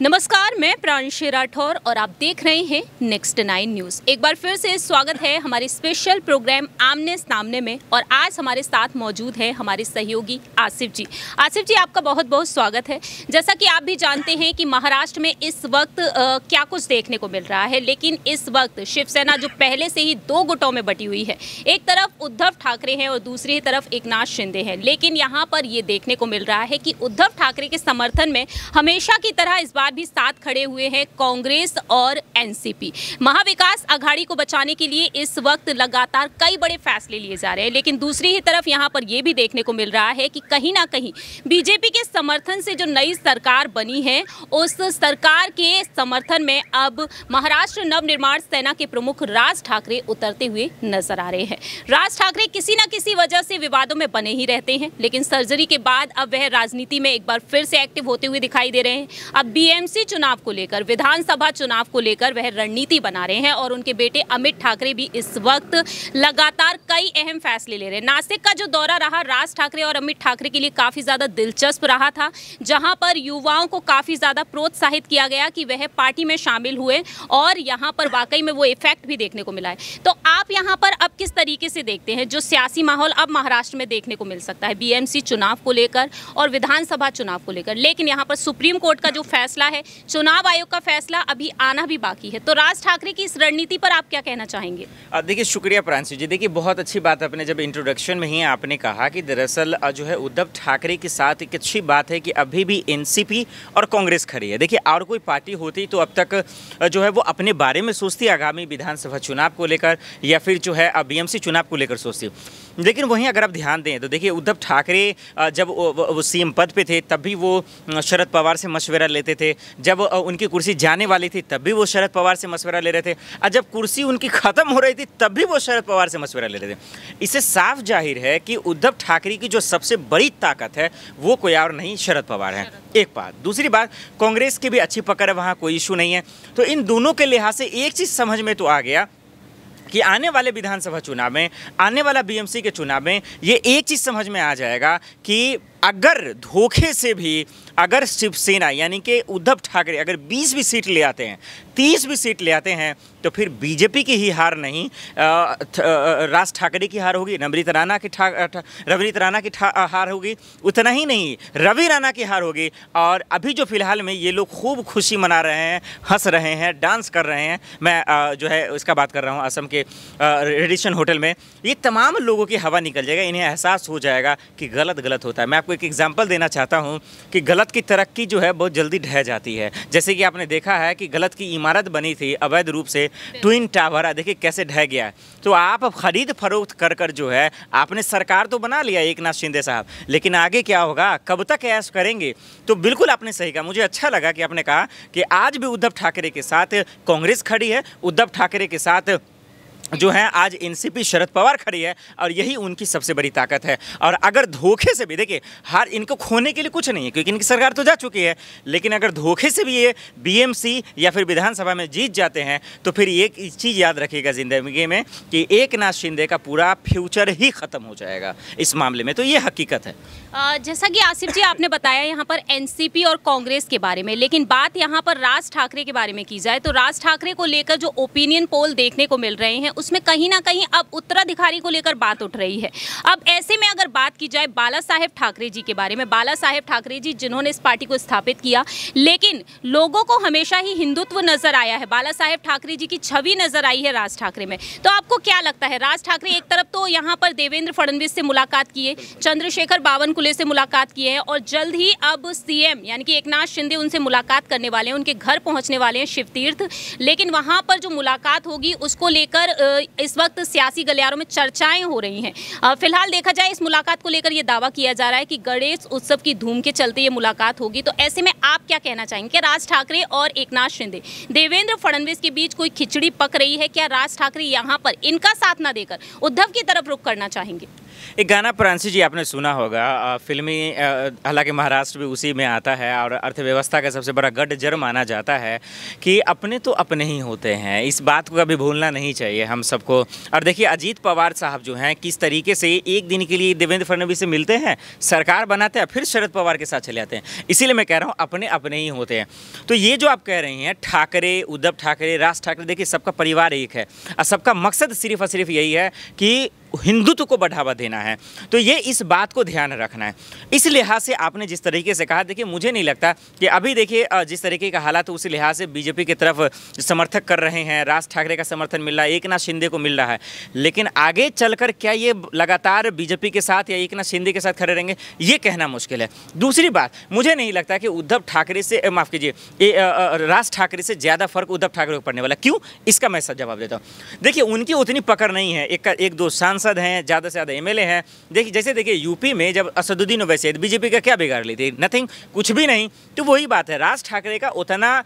नमस्कार, मैं प्रांशी राठौर और आप देख रहे हैं नेक्स्ट 9 न्यूज़। एक बार फिर से स्वागत है हमारे स्पेशल प्रोग्राम आमने सामने में। और आज हमारे साथ मौजूद है हमारे सहयोगी आसिफ जी। आसिफ जी, आपका बहुत बहुत स्वागत है। जैसा कि आप भी जानते हैं कि महाराष्ट्र में इस वक्त क्या कुछ देखने को मिल रहा है, लेकिन इस वक्त शिवसेना जो पहले से ही 2 गुटों में बटी हुई है, एक तरफ उद्धव ठाकरे हैं और दूसरी तरफ एकनाथ शिंदे हैं। लेकिन यहाँ पर ये देखने को मिल रहा है कि उद्धव ठाकरे के समर्थन में हमेशा की तरह इस बार भी साथ खड़े हुए हैं कांग्रेस और एनसीपी। महाविकास आघाड़ी को बचाने के लिए इस वक्त लगातार कई बड़े फैसले लिए जा रहे हैं, लेकिन दूसरी ही तरफ यहां पर यह भी देखने को मिल रहा है कि कहीं ना कहीं बीजेपी के समर्थन से जो नई सरकार बनी है, उस सरकार के समर्थन में अब महाराष्ट्र नवनिर्माण सेना के प्रमुख राज ठाकरे उतरते हुए नजर आ रहे हैं। राज ठाकरे किसी न किसी वजह से विवादों में बने ही रहते हैं, लेकिन सर्जरी के बाद अब वह राजनीति में एक बार फिर से एक्टिव होते हुए दिखाई दे रहे हैं। अब बीएमसी चुनाव को लेकर, विधानसभा चुनाव को लेकर वह रणनीति बना रहे हैं और उनके बेटे अमित ठाकरे भी इस वक्त लगातार कई अहम फैसले ले रहे हैं। नासिक का जो दौरा रहा राज ठाकरे और अमित ठाकरे के लिए काफी ज्यादा दिलचस्प रहा था, जहां पर युवाओं को काफी ज्यादा प्रोत्साहित किया गया कि वह पार्टी में शामिल हुए और यहां पर वाकई में वो इफेक्ट भी देखने को मिला है। तो आप यहां पर अब किस तरीके से देखते हैं जो सियासी माहौल अब महाराष्ट्र में देखने को मिल सकता है बीएमसी चुनाव को लेकर और विधानसभा चुनाव को लेकर? लेकिन यहां पर सुप्रीम कोर्ट का जो फैसला है, चुनाव आयोग का फैसला अभी आना भी बाकी है। तो राज ठाकरे की इस रणनीति पर आप क्या कहना चाहेंगे? देखिए, शुक्रिया प्रांशु जी। देखिए, बहुत अच्छी बात आपने जब इंट्रोडक्शन में ही आपने कहा कि दरअसल जो है उद्धव ठाकरे के साथ एक अच्छी बात है कि अभी भी एनसीपी और कांग्रेस खड़ी है। देखिए, और कोई पार्टी होती तो अब तक जो है वो अपने बारे में सोचती आगामी विधानसभा चुनाव को लेकर या फिर जो है बीएमसी चुनाव को लेकर सोचती। लेकिन वहीं अगर आप ध्यान दें तो देखिए, उद्धव ठाकरे जब वो सीएम पद पे थे तब भी वो शरद पवार से मशवरा लेते थे। जब उनकी कुर्सी जाने वाली थी तब भी वो शरद पवार से मशवरा ले रहे थे, और जब कुर्सी उनकी खत्म हो रही थी तब भी वो शरद पवार से मशवरा ले रहे थे। इससे साफ जाहिर है कि उद्धव ठाकरे की जो सबसे बड़ी ताकत है वो कोई और नहीं, शरद पवार है। एक बात। दूसरी बात, कांग्रेस की भी अच्छी पकड़ है, वहाँ कोई इशू नहीं है। तो इन दोनों के लिहाज से एक चीज़ समझ में तो आ गया कि आने वाले विधानसभा चुनाव में, आने वाला बीएमसी के चुनाव में ये एक चीज़ समझ में आ जाएगा कि अगर धोखे से भी अगर शिवसेना यानी कि उद्धव ठाकरे अगर 20 भी सीट ले आते हैं, 30 भी सीट ले आते हैं, तो फिर बीजेपी की ही हार नहीं, राज ठाकरे की हार होगी, रवनीत राणा की हार होगी। उतना ही नहीं, रवि राणा की हार होगी। और अभी जो फिलहाल में ये लोग खूब खुशी मना रहे हैं, हंस रहे हैं, डांस कर रहे हैं, मैं जो है इसका बात कर रहा हूँ असम के रेडिसन होटल में, ये तमाम लोगों की हवा निकल जाएगा। इन्हें एहसास हो जाएगा कि गलत होता है। मैं आपको एक एग्जाम्पल देना चाहता हूँ कि गलत की तरक्की जो है बहुत जल्दी ढह जाती है। जैसे कि आपने देखा है कि गलत की इमारत बनी थी अवैध रूप से, ट्विन टावर, देखिए कैसे ढह गया है। तो आप खरीद फरोख्त कर जो है आपने सरकार तो बना लिया एकनाथ शिंदे साहब, लेकिन आगे क्या होगा, कब तक ऐश करेंगे? तो बिल्कुल आपने सही कहा। मुझे अच्छा लगा कि आपने कहा कि आज भी उद्धव ठाकरे के साथ कांग्रेस खड़ी है, उद्धव ठाकरे के साथ जो है आज एनसीपी शरद पवार खड़ी है, और यही उनकी सबसे बड़ी ताकत है। और अगर धोखे से भी, देखिए हार इनको खोने के लिए कुछ नहीं है क्योंकि इनकी सरकार तो जा चुकी है, लेकिन अगर धोखे से भी ये बीएमसी या फिर विधानसभा में जीत जाते हैं तो फिर एक चीज़ याद रखिएगा ज़िंदगी में कि एकनाथ शिंदे का पूरा फ्यूचर ही ख़त्म हो जाएगा इस मामले में। तो ये हकीकत है। जैसा कि आसिफ जी आपने बताया यहाँ पर एनसीपी और कांग्रेस के बारे में, लेकिन बात यहाँ पर राज ठाकरे के बारे में की जाए तो राज ठाकरे को लेकर जो ओपिनियन पोल देखने को मिल रहे हैं उसमें कहीं ना कहीं अब उत्तराधिकारी को लेकर बात उठ रही है। अब ऐसे में अगर बात की जाए बाला साहेब ठाकरे जी के बारे में, बाला साहेब ठाकरे जी जिन्होंने इस पार्टी को स्थापित किया, लेकिन लोगों को हमेशा ही हिंदुत्व नजर आया है, बाला साहेब ठाकरे जी की छवि नजर आई है राज ठाकरे में। तो आपको क्या लगता है, राज ठाकरे एक तरफ तो यहाँ पर देवेंद्र फडणवीस से मुलाकात किए, चंद्रशेखर बावनकुले से मुलाकात किए हैं और जल्द ही अब सीएम यानी कि एकनाथ शिंदे उनसे मुलाकात करने वाले हैं, उनके घर पहुंचने वाले हैं शिवतीर्थ। लेकिन वहां पर जो मुलाकात होगी उसको लेकर इस वक्त सियासी गलियारों में चर्चाएं हो रही हैं। फिलहाल देखा जाए इस मुलाकात को लेकर यह दावा किया जा रहा है कि गणेश उत्सव की धूम के चलते ये मुलाकात होगी। तो ऐसे में आप क्या कहना चाहेंगे कि राज ठाकरे और एकनाथ शिंदे, देवेंद्र फडणवीस के बीच कोई खिचड़ी पक रही है? क्या राज ठाकरे यहाँ पर इनका साथ ना देकर उद्धव की तरफ रुख करना चाहेंगे? एक गाना प्रांशी जी आपने सुना होगा, फिल्मी, हालांकि महाराष्ट्र भी उसी में आता है और अर्थव्यवस्था का सबसे बड़ा गढ़ माना जाता है कि अपने तो अपने ही होते हैं। इस बात को कभी भूलना नहीं चाहिए हम सबको। और देखिए अजीत पवार साहब जो हैं किस तरीके से एक दिन के लिए देवेंद्र फडणवीस से मिलते हैं, सरकार बनाते हैं, फिर शरद पवार के साथ चले जाते हैं। इसीलिए मैं कह रहा हूँ अपने अपने ही होते हैं। तो ये जो आप कह रही हैं ठाकरे, उद्धव ठाकरे, राज ठाकरे, देखिए सबका परिवार एक है और सबका मकसद सिर्फ और सिर्फ यही है कि हिंदुत्व को बढ़ावा देना है। तो ये इस बात को ध्यान रखना है। इस लिहाज से आपने जिस तरीके से कहा, देखिए मुझे नहीं लगता कि अभी देखिए जिस तरीके का हालात है उसी लिहाज से बीजेपी की तरफ समर्थक कर रहे हैं, राज ठाकरे का समर्थन मिल रहा है, एकनाथ शिंदे को मिल रहा है। लेकिन आगे चलकर क्या ये लगातार बीजेपी के साथ या एकनाथ शिंदे के साथ खड़े रहेंगे, ये कहना मुश्किल है। दूसरी बात, मुझे नहीं लगता कि उद्धव ठाकरे से, माफ़ कीजिए, राज ठाकरे से ज़्यादा फर्क उद्धव ठाकरे को पड़ने वाला। क्यों, इसका मैं जवाब देता हूँ। देखिए उनकी उतनी पकड़ नहीं है, एक दो सांसद हैं, ज़्यादा से ज़्यादा एमएलए हैं। देखिए जैसे देखिए यूपी में जब असदुद्दीन ओवैसी बीजेपी का क्या बिगाड़ ली थी, नथिंग, कुछ भी नहीं। तो वही बात है, राज ठाकरे का उतना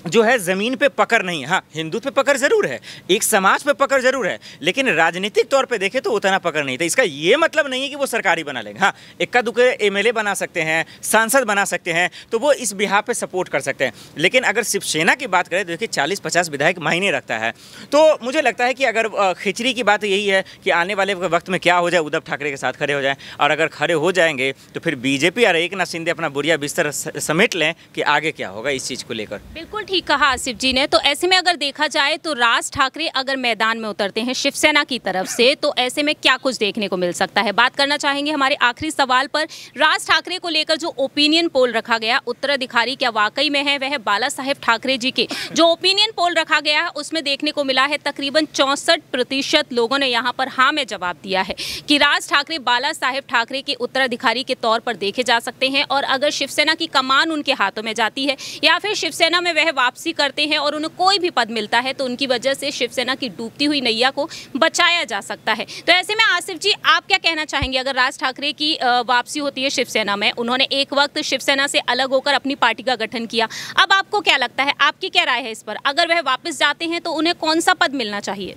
जो है ज़मीन पे पकड़ नहीं है। हाँ, हिंदुत्व पे पकड़ ज़रूर है, एक समाज पे पकड़ ज़रूर है, लेकिन राजनीतिक तौर पे देखें तो उतना पकड़ नहीं था। इसका ये मतलब नहीं है कि वो सरकारी बना लेंगे। हाँ, इक्का दुक्के एमएलए बना सकते हैं, सांसद बना सकते हैं, तो वो इस बिहार पे सपोर्ट कर सकते हैं। लेकिन अगर शिवसेना की बात करें तो देखिए 40-50 विधायक मायने रखता है। तो मुझे लगता है कि अगर खिचड़ी की बात यही है कि आने वाले वक्त में क्या हो जाए, उद्धव ठाकरे के साथ खड़े हो जाएँ, और अगर खड़े हो जाएंगे तो फिर बीजेपी और एकनाथ शिंदे अपना बुरिया बिस्तर समेट लें कि आगे क्या होगा इस चीज़ को लेकर। बिल्कुल ठीक कहा आसिफ जी ने। तो ऐसे में अगर देखा जाए तो राज ठाकरे अगर मैदान में उतरते हैं शिवसेना की तरफ से, तो ऐसे में क्या कुछ देखने को मिल सकता है। बात करना चाहेंगे हमारे आखिरी सवाल पर। राज ठाकरे को लेकर जो ओपिनियन पोल रखा गया, उत्तराधिकारी क्या वाकई में है वह बाला साहेब ठाकरे जी के, जो ओपिनियन पोल रखा गया है उसमें देखने को मिला है तकरीबन 64% लोगों ने यहाँ पर हाँ में जवाब दिया है कि राज ठाकरे बाला साहेब ठाकरे के उत्तराधिकारी के तौर पर देखे जा सकते हैं। और अगर शिवसेना की कमान उनके हाथों में जाती है या फिर शिवसेना में वह वापसी करते हैं और उन्हें कोई भी पद मिलता है, तो उनकी वजह से शिवसेना की डूबती हुई नैया को बचाया जा सकता है। तो ऐसे में आसिफ जी आप क्या कहना चाहेंगे, अगर राज ठाकरे की वापसी होती है शिवसेना में, उन्होंने एक वक्त शिवसेना से अलग होकर अपनी पार्टी का गठन किया, अब आपको क्या लगता है, आपकी क्या राय है इस पर, अगर वह वापस जाते हैं तो उन्हें कौन सा पद मिलना चाहिए?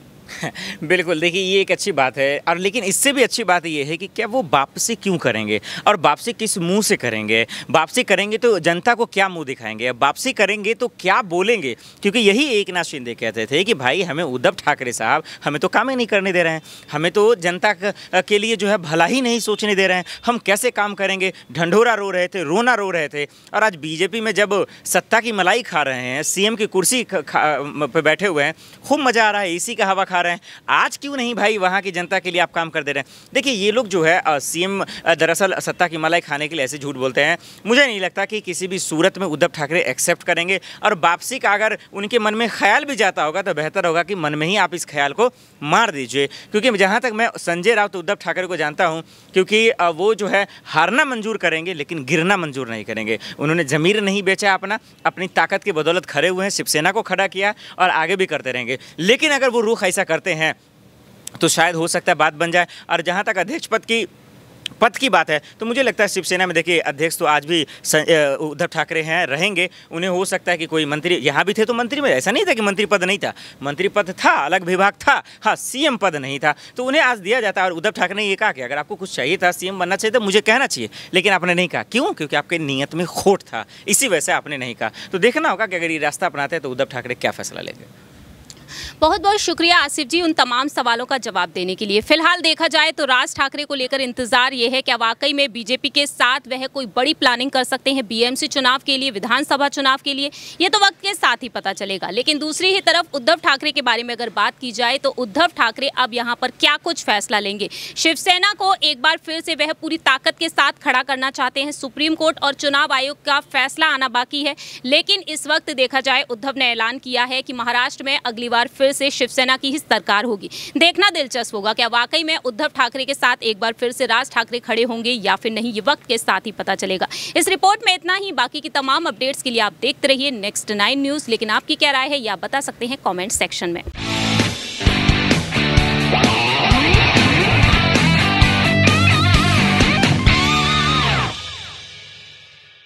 बिल्कुल, देखिए ये एक अच्छी बात है। और लेकिन इससे भी अच्छी बात ये है कि क्या वो वापसी क्यों करेंगे और वापसी किस मुंह से करेंगे। वापसी करेंगे तो जनता को क्या मुंह दिखाएंगे, वापसी करेंगे तो क्या बोलेंगे। क्योंकि यही एकनाथ शिंदे कहते थे कि भाई हमें उद्धव ठाकरे साहब हमें तो काम ही नहीं करने दे रहे हैं, हमें तो जनता के लिए जो है भला ही नहीं सोचने दे रहे हैं, हम कैसे काम करेंगे। ढंढोरा रो रहे थे, रोना रो रहे थे। और आज बीजेपी में जब सत्ता की मलाई खा रहे हैं, सीएम की कुर्सी पे बैठे हुए हैं, खूब मज़ा आ रहा है, एसी का हवा खा रहे हैं, आज क्यों नहीं भाई वहाँ की जनता के लिए आप काम कर दे रहे हैं। देखिए ये लोग जो है सीएम दरअसल सत्ता की मलाई खाने के लिए ऐसे झूठ बोलते हैं। मुझे नहीं लगता कि किसी भी सूरत में उद्धव ठाकरे एक्सेप्ट करेंगे। और वापसी का अगर उनके मन में ख्याल भी जाता होगा तो बेहतर होगा कि मन में ही आप इस ख्याल को मार दीजिए। क्योंकि जहाँ तक मैं संजय राउत उद्धव ठाकरे को जानता हूँ, क्योंकि वो जो है हारना मंजूर करेंगे लेकिन गिरना मंजूर नहीं करेंगे। उन्होंने ज़मीर नहीं बेचा, अपनी ताकत की बदौलत खड़े हुए हैं, शिवसेना को खड़ा किया और आगे भी करते रहेंगे। लेकिन अगर वो रुख ऐसा करते हैं तो शायद हो सकता है बात बन जाए। और जहाँ तक अध्यक्ष पद की बात है तो मुझे लगता है शिवसेना में देखिए अध्यक्ष तो आज भी उद्धव ठाकरे हैं, रहेंगे। उन्हें हो सकता है कि कोई मंत्री यहाँ भी थे, तो मंत्री में ऐसा नहीं था कि मंत्री पद नहीं था, मंत्री पद था, अलग विभाग था, हाँ सीएम पद नहीं था, तो उन्हें आज दिया जाता है। और उद्धव ठाकरे ने ये कहा कि अगर आपको कुछ चाहिए था, सीएम बनना चाहिए, तो मुझे कहना चाहिए, लेकिन आपने नहीं कहा। क्यों? क्योंकि आपके नीयत में खोट था, इसी वजह से आपने नहीं कहा। तो देखना होगा कि अगर ये रास्ता अपनाते हैं तो उद्धव ठाकरे क्या फैसला लेंगे। बहुत बहुत शुक्रिया आसिफ जी उन तमाम सवालों का जवाब देने के लिए। फिलहाल देखा जाए तो राज ठाकरे को लेकर इंतजार ये है क्या वाकई में बीजेपी के साथ वह कोई बड़ी प्लानिंग कर सकते हैं बीएमसी चुनाव के लिए, विधानसभा चुनाव के लिए, ये तो वक्त के साथ ही पता चलेगा। लेकिन दूसरी ही तरफ उद्धव ठाकरे के बारे में अगर बात की जाए तो उद्धव ठाकरे अब यहाँ पर क्या कुछ फैसला लेंगे। शिवसेना को एक बार फिर से वह पूरी ताकत के साथ खड़ा करना चाहते हैं। सुप्रीम कोर्ट और चुनाव आयोग का फैसला आना बाकी है, लेकिन इस वक्त देखा जाए उद्धव ने ऐलान किया है कि महाराष्ट्र में अगली बार फिर से शिवसेना की ही सरकार होगी। देखना दिलचस्प होगा क्या वाकई में उद्धव ठाकरे के साथ एक बार फिर से राज ठाकरे खड़े होंगे या फिर नहीं, ये वक्त के साथ ही पता चलेगा। इस रिपोर्ट में इतना ही। बाकी की तमाम अपडेट्स के लिए आप देखते रहिए नेक्स्ट 9 न्यूज़। लेकिन आपकी क्या राय है ये आप बता सकते हैं कमेंट सेक्शन में।